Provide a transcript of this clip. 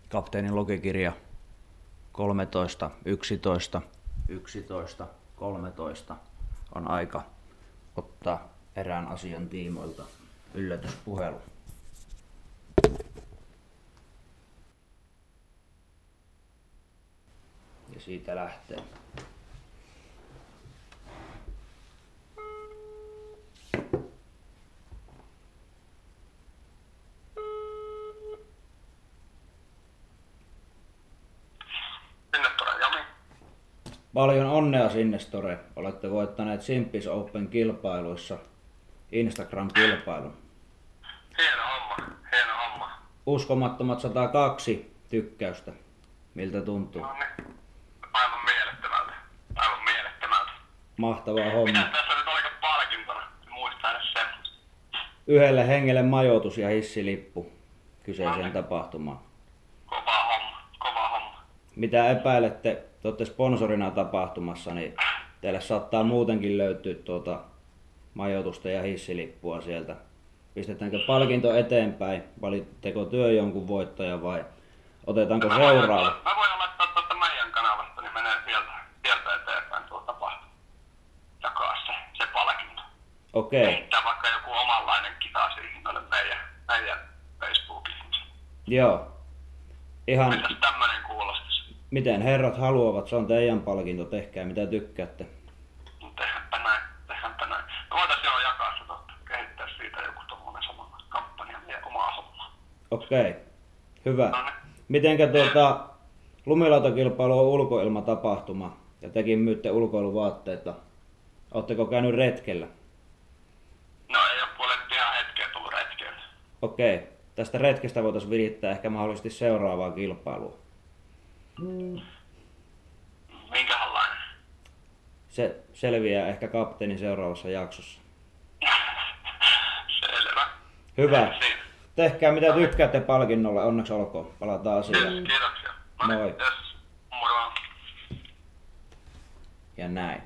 Kapteenin logikirja 13, 11, 11, 13 on aika ottaa erään asian tiimoilta yllätyspuhelu. Ja siitä lähtee. Sinnestore Jami. Paljon onnea Sinnestore. Olette voittaneet Simpis Open-kilpailuissa Instagram-kilpailun. Hieno homma, hieno homma. Uskomattomat 102 tykkäystä. Miltä tuntuu? No niin, aivan mielettömältä. Aivan mielettömältä. Mahtavaa homma. Mitä tässä nyt oliko palkintona? Muistaa edes sen. Yhdelle hengelle majoitus ja hissilippu kyseiseen No niin. tapahtumaan. Kova homma, kova homma. Mitä epäilette, te olette sponsorina tapahtumassa, niin teille saattaa muutenkin löytyä majoitusta ja hissilippua sieltä. Pistetäänkö palkinto eteenpäin? Valitteko työ jonkun voittajan vai otetaanko seuraava? Mä voin laittaa tuosta meidän kanavasta, niin menee sieltä eteenpäin tuolta tapahtuma. Jakaa se palkinto. Okei, Heittää vaikka joku omanlainen kita siihen noille meidän Facebookiin. joo. Ihan Mitäs tämmönen kuulostaisi? miten herrat haluavat, se on teidän palkinto, tehkää mitä tykkäätte. Tehdäänpä näin, tehdäänpä näin. Me voitaisiin jo jakaa se kehittää siitä joku tommonen sama kampanja ja omaa hommaa. Okei, hyvä. No niin. Mitenkä lumilautakilpailu on ulkoilmatapahtuma ja tekin myytte ulkoiluvaatteita. Oletteko käynyt retkellä? No ei oo puolet ihan hetkeä tullut retkeiltä. Okei, tästä retkestä voitaisiin virittää ehkä mahdollisesti seuraavaa kilpailua. Minkälainen? Se selviää ehkä kapteenin seuraavassa jaksossa. Selvä. Hyvä. Siinä. Tehkää mitä tykkäätte palkinnolle, onneksi olkoon. Palataan asiaan. Kiitoksia. No niin, Moi. yes. Moro. Ja näin.